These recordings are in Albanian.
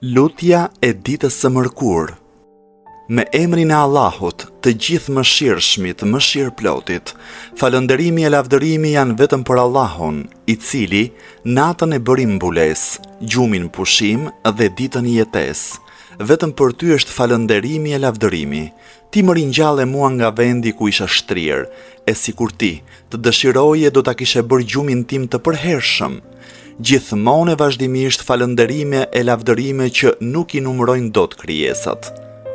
Lutja e ditës së mërkurë. Me emrin e Allahut, të gjithë mëshirshmit, mëshirëplotit, falënderimi e lavdërimi janë vetëm për Allahun, i cili natën e bëri mbulesë, gjumin pushim dhe ditën jetesë. Vetëm për ty është falënderimi e lavdërimi. Ti më ringjalle mua nga vendi ku isha shtrirë, e sikur ti të dëshiroje do ta kishe bërë gjumin tim të përhershëm. Gjithmonë e vazhdimisht falënderime e lavdërime që nuk i numërojnë dot krijesat.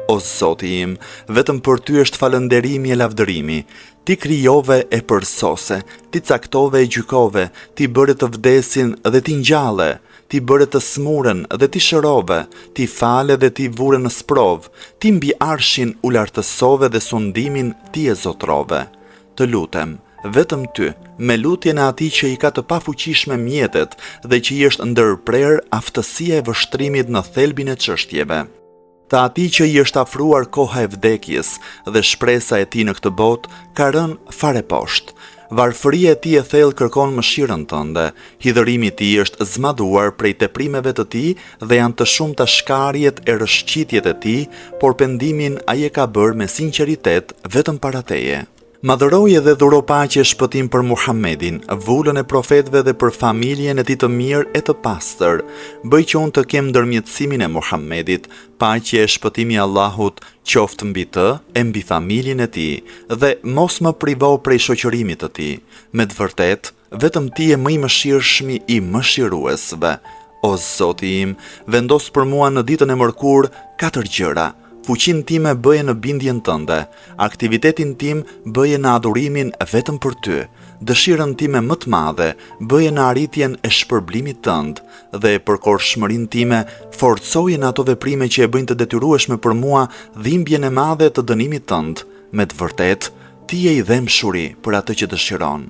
O Zoti im, vetëm për ty është falënderimi e lavdërimi. Ti krijove e përsose, ti caktove e gjykove, ti bëre të vdesin dhe ti ngjalle, ti bëre të smurën dhe ti shërove, ti fale dhe ti vure në sprov, ti mbi arshin u lartësove dhe sundimin ti e zotrove. Të lutem, vetëm ty, me lutjen e atij që i ka të pafuqishme mjetet dhe që i është ndërprer aftësia e vështrimit në thelbin e çështjeve. Të atij që i është afruar koha e vdekjes dhe shpresa e tij në këtë botë ka rënë fare poshtë. Varfëria e tij e thellë kërkon mëshirën tënde, hidhërimi i tij është zmadhuar prej teprimeve të tij dhe janë të shumta shkarjet e rëshqitjet e tij, por pendimin ai e ka bërë me sinqeritet vetëm para teje. Madhëroje dhe dhuro paqe e shpëtim për Muhammedin, vullën e profetëve dhe për familjen e tij të mirë e të pastër. Bëj që unë të kem ndërmjetësimin e Muhammedit, paqe e shpëtimi i Allahut qoftë mbi të e mbi familjen e tij, dhe mos më privo prej shoqërimit të tij. Me të vërtetë, vetëm ti je më i mëshirshmi i mëshiruesve. O Zoti im, vendos për mua në ditën e mërkurë 4 gjëra. Fuqinë time bëje në bindjen tënde, aktivitetin tim bëje në adhurimin vetëm për ty, dëshirën time më të madhe bëje në arritjen e shpërblimit tënd, dhe përkohshmërinë time forcoje në ato veprime që e bëjnë të detyrueshme për mua dhimbjen e madhe të dënimit tënd. Me të vërtetë, ti je i dhémshuri për atë që dëshiron.